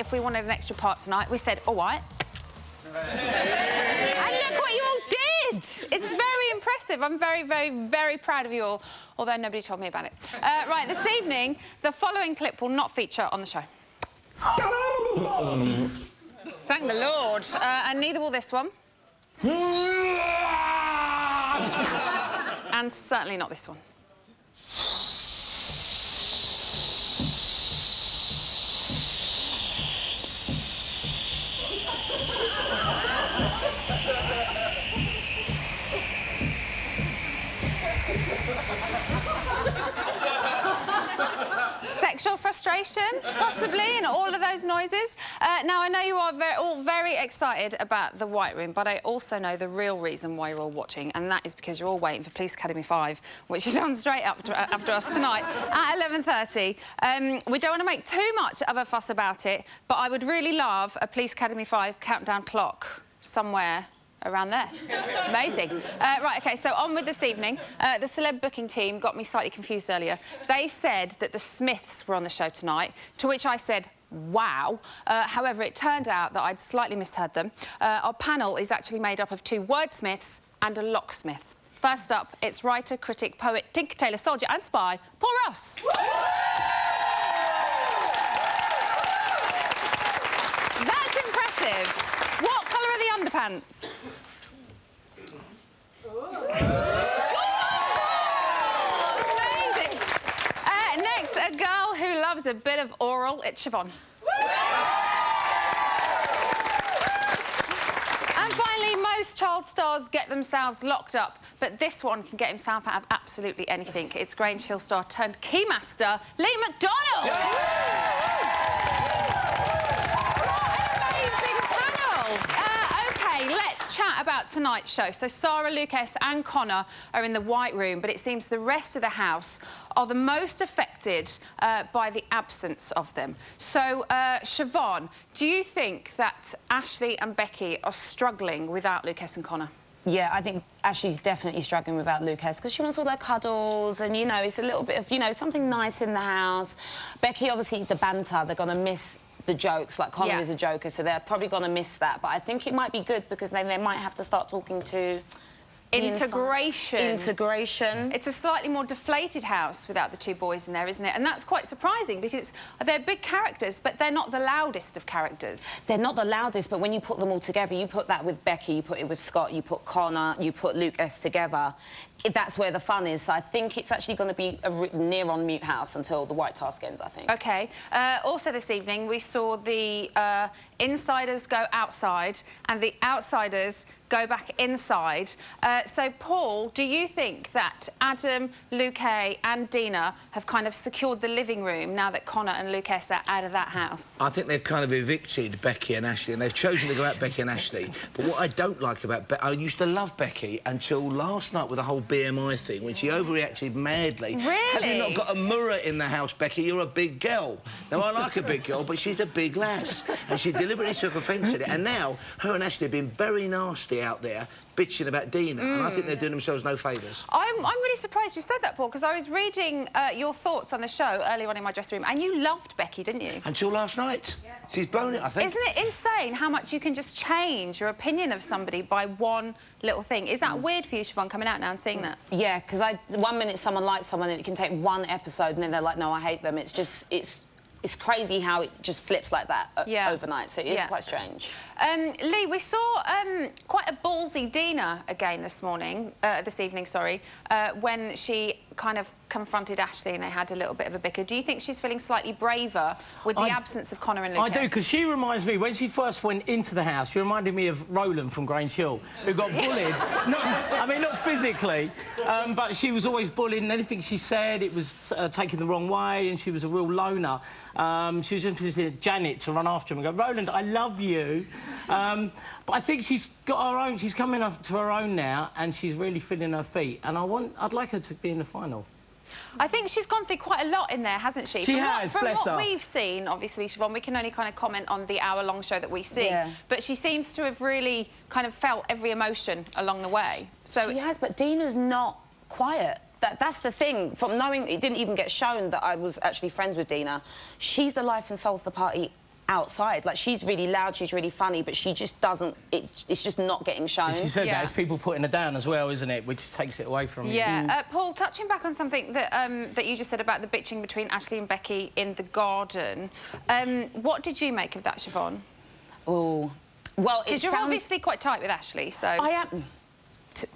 if we wanted an extra part tonight. We said, all right. And look what you all did. It's very impressive. I'm very, very, very proud of you all, although nobody told me about it. Right, this evening, the following clip will not feature on the show. Thank the Lord. And neither will this one. And certainly not this one. Sexual frustration, possibly, and all of those noises. Now, I know you are all very excited about the White Room, but I also know the real reason why you're all watching, and that is because you're all waiting for Police Academy 5, which is on straight up after us tonight at 11:30. We don't want to make too much of a fuss about it, but I would really love a Police Academy 5 countdown clock somewhere around there. Amazing. Right, OK, so on with this evening. The celeb booking team got me slightly confused earlier. They said that the Smiths were on the show tonight, to which I said, wow. However, it turned out that I'd slightly misheard them. Our panel is actually made up of 2 wordsmiths and a locksmith. First up, it's writer, critic, poet, tinker, tailor, soldier and spy, Paul Ross. That's impressive. What colour are the underpants? Amazing. Next, a girl who loves a bit of oral. It's Siobhan. And finally, most child stars get themselves locked up, but this one can get himself out of absolutely anything. It's Grange Hill star turned keymaster, Lee McDonald. Chat about tonight's show. So Sarah, Lucas and Connor are in the White Room, but it seems the rest of the house are the most affected by the absence of them. So, Siobhan, do you think that Ashley and Becky are struggling without Lucas and Connor? Yeah, I think Ashley's definitely struggling without Lucas because she wants all their cuddles and, you know, it's a little bit of, you know, something nice in the house. Becky, obviously, the banter, they're going to miss the jokes, like Connor is a joker, so they're probably going to miss that. But I think it might be good because then they might have to start talking to... Integration. Integration. It's a slightly more deflated house without the 2 boys in there, isn't it? And that's quite surprising because they're big characters, but they're not the loudest of characters. They're not the loudest, but when you put them all together, you put that with Becky, you put it with Scott, you put Connor, you put Lucas together. That's where the fun is. So I think it's actually going to be a near-on mute house until the White Task ends, I think. OK. Also this evening, we saw the insiders go outside and the outsiders go back inside. So, Paul, do you think that Adam, Luke and Dina have kind of secured the living room now that Connor and Lucas are out of that house? I think they've kind of evicted Becky and Ashley, and they've chosen to go out Becky and Ashley. But what I don't like about Becky... I used to love Becky until last night with the whole BMI thing, when she overreacted madly. Really? Have you not got a mirror in the house, Becky? You're a big girl. Now, I like a big girl, but she's a big lass. And she deliberately took offence at it. And now, her and Ashley have been very nasty out there, bitching about Dina, and I think they're doing themselves no favours. I'm really surprised you said that, Paul, because I was reading your thoughts on the show earlier on in my dressing room, and you loved Becky, didn't you? Until last night. Yeah. She's blown it, I think. Isn't it insane how much you can just change your opinion of somebody by one little thing? Is that weird for you, Siobhan, coming out now and seeing that? Yeah, because 1 minute someone likes someone and it can take 1 episode and then they're like, no, I hate them. It's just, it's crazy how it just flips like that overnight, so it is quite strange. Lee, we saw quite a ballsy Dina again this evening, when she kind of confronted Ashley and they had a little bit of a bicker. Do you think she's feeling slightly braver with the absence of Connor and Lucas? I do, because she reminds me, when she first went into the house, she reminded me of Roland from Grange Hill, who got bullied. Not physically, but she was always bullied, and anything she said, it was taken the wrong way, and she was a real loner. She was interested Janet to run after him and go, Roland, I love you. But I think she's got her own, she's coming up to her own now, and she's really feeling her feet, and I'd like her to be in the final. I think she's gone through quite a lot in there, hasn't she? She has, bless her. From what we've seen, obviously, Siobhan, we can only kind of comment on the hour-long show that we see, but she seems to have really kind of felt every emotion along the way. So she has, but Dina's not quiet. That's the thing. From knowing it didn't even get shown that I was actually friends with Dina, she's the life and soul of the party outside. Like, she's really loud, she's really funny, but she just doesn't... It's just not getting shown. She said that it's people putting her down as well, isn't it? Which takes it away from you. Yeah. Paul, touching back on something that that you just said about the bitching between Ashley and Becky in the garden, what did you make of that, Siobhan? Oh, well, because you're obviously quite tight with Ashley, so... I am.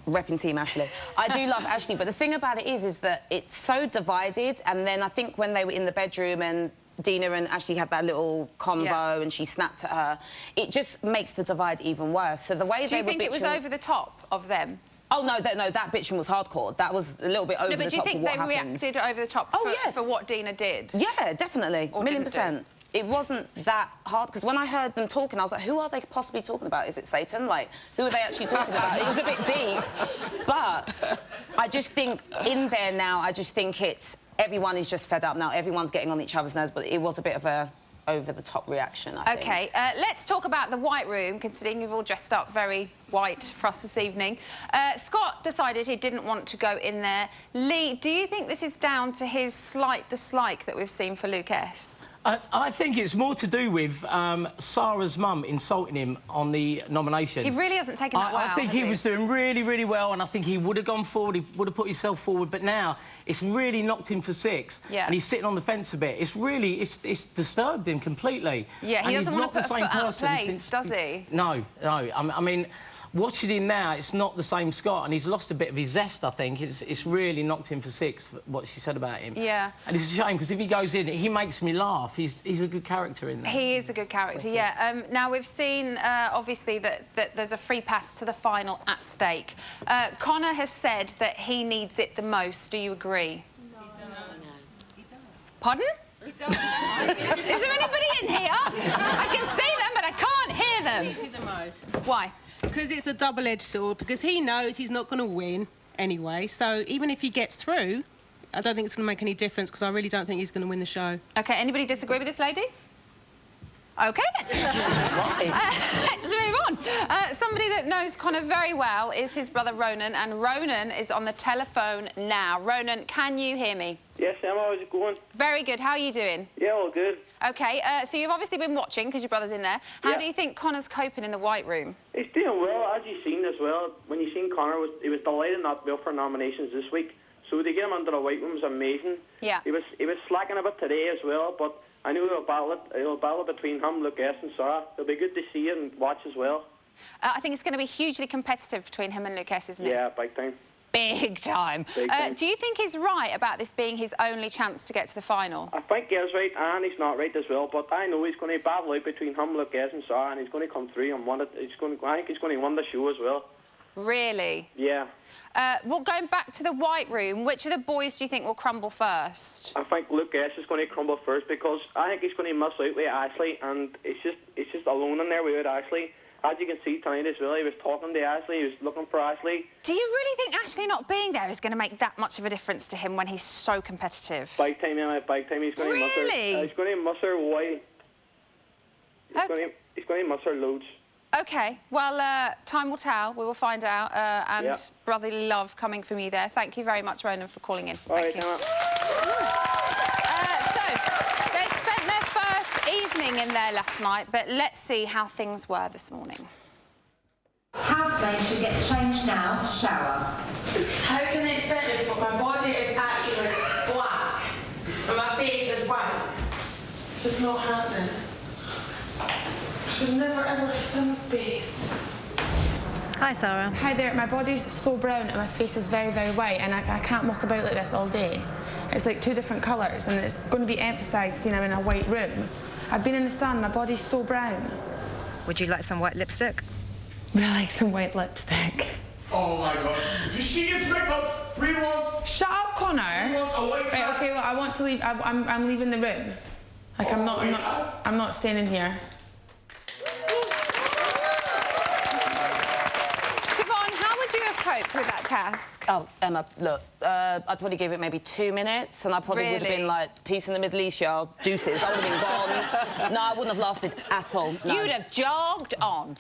Repping Team Ashley. I do love Ashley, but the thing about it is that it's so divided, and then I think when they were in the bedroom and Dina and Ashley had that little convo and she snapped at her, it just makes the divide even worse. So the way do you think it was over the top of them? Oh, no, that bitching was hardcore. That was a little bit over the top. No, but do you think they reacted over the top for what Dina did? Yeah, definitely. Or 1,000,000%. It wasn't that hard, because when I heard them talking, I was like, who are they possibly talking about? Is it Satan? Like, who are they actually talking about? It was a bit deep. But I just think in there now, I just think it's... Everyone is just fed up now. Everyone's getting on each other's nerves, but it was a bit of a over-the-top reaction, I think. OK, let's talk about the White Room, considering you've all dressed up very white for us this evening. Scott decided he didn't want to go in there. Lee, do you think this is down to his slight dislike that we've seen for Luke S? I think it's more to do with Sarah's mum insulting him on the nomination. He really hasn't taken that well, I think he was doing really, really well, and I think he would have gone forward, he would have put himself forward, but now it's really knocked him for 6. Yeah. And he's sitting on the fence a bit. It's really, it's disturbed him completely. Yeah, he doesn't want to put a foot out of place, does he? No, no. I mean, watching him now, it's not the same Scott, and he's lost a bit of his zest, I think. It's really knocked him for 6, what she said about him. Yeah. And it's a shame, because if he goes in, he makes me laugh. He's a good character in there. He is a good character, yeah. Now, we've seen, obviously, that there's a free pass to the final at stake. Connor has said that he needs it the most. Do you agree? No. He does. Pardon? He does. Is there anybody in here? I can see them, but I can't hear them. He needs it the most. Why? Because it's a double-edged sword, because he knows he's not going to win anyway, so even if he gets through, I don't think it's going to make any difference, because I really don't think he's going to win the show. OK, anybody disagree with this lady? OK, then. Let's move on. Somebody that knows Connor very well is his brother Ronan, and Ronan is on the telephone now. Ronan, can you hear me? Yes, Emma, how's it going? Very good. How are you doing? Yeah, all good. OK, so you've obviously been watching, because your brother's in there. How do you think Connor's coping in the White Room? He's doing well, as you've seen as well. When you seen Connor, he was delighted not to be up for nominations this week. So to get him under the White Room was amazing. Yeah. He was slacking a bit today as well, but I knew he'll battle between him, Luke S and Sarah. It'll be good to see it and watch as well. I think it's going to be hugely competitive between him and Luke S, isn't it? Yeah, big time. Big time. Big time. Do you think he's right about this being his only chance to get to the final? I think he is right, and he's not right as well, but I know he's going to battle out between him, Luke S and Sarah, and he's going to come through and win it. I think he's going to win the show as well. Really? Yeah. Well, going back to the White Room, which of the boys do you think will crumble first? I think Luke S is going to crumble first, because I think he's going to miss out with Ashley, and it's just alone in there without Ashley. As you can see tonight as well, he was talking to Ashley, he was looking for Ashley. Do you really think Ashley not being there is going to make that much of a difference to him when he's so competitive? Big time, Emma, big time. He's going to miss her. He's going to miss her why? He's going to miss her loads. OK, well, time will tell. We will find out. And brotherly love coming from you there. Thank you very much, Ronan, for calling in. Thank you. Emma. So, they spent their first evening in there last night, but let's see how things were this morning. Housemates should get changed now to shower. How can they expect me to? My body is actually black and my face is white. It's just not happening. I should never ever have sunbathed. Hi, Sarah. Hi there. My body's so brown and my face is very, very white, and I can't walk about like this all day. It's like 2 different colours, and it's going to be emphasised, you know, in a white room. I've been in the sun. My body's so brown. Would you like some white lipstick? Would I like some white lipstick? Oh my God! If she gets makeup, we want. Shut up, Connor. We want a white Right. hat. Okay. Well, I want to leave. I'm leaving the room. Like I'm not staying in here. Siobhan, how would you have coped with that task? Oh, Emma, look, I'd probably give it maybe 2 minutes, and I probably would have been like, peace in the Middle East, y'all, deuces. I would have been gone. No, I wouldn't have lasted at all. No. You'd have jogged on.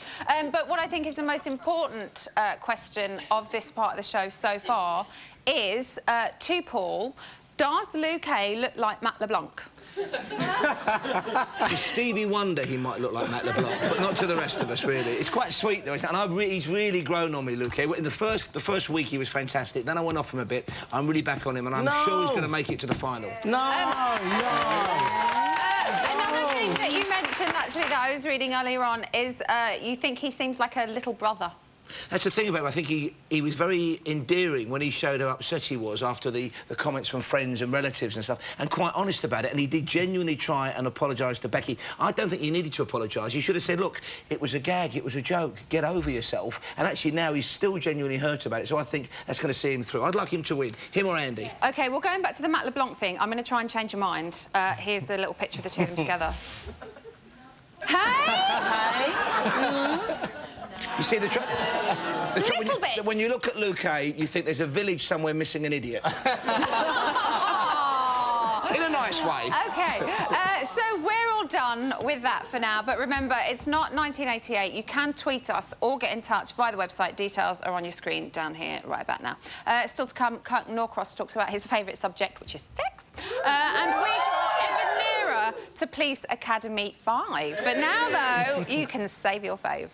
But what I think is the most important question of this part of the show so far is, to Paul, does Luke A look like Matt LeBlanc? To Stevie Wonder, he might look like Matt LeBlanc, but not to the rest of us, really. It's quite sweet, though, isn't it? And he's really grown on me, Luke. In the first week, he was fantastic. Then I went off him a bit. I'm really back on him, and I'm sure he's going to make it to the final. Another thing that you mentioned, actually, that I was reading earlier on is you think he seems like a little brother. That's the thing about him. I think he was very endearing when he showed how upset he was after the comments from friends and relatives and stuff, and quite honest about it. And he did genuinely try and apologise to Becky. I don't think he needed to apologise. He should have said, look, it was a gag, it was a joke, get over yourself. And actually now he's still genuinely hurt about it, so I think that's going to see him through. I'd like him to win. Him or Andy. OK, well, going back to the Matt LeBlanc thing, I'm going to try and change your mind. Here's a little picture of the two of them together. Hey! You see, Little bit. When you look at Luke A, you think there's a village somewhere missing an idiot. In a nice way. OK, so we're all done with that for now. But remember, it's not 1988. You can tweet us or get in touch via the website. Details are on your screen down here right about now. Still to come, Kirk Norcross talks about his favourite subject, which is sex. And we draw ever nearer to Police Academy 5. But now, though, you can save your fave.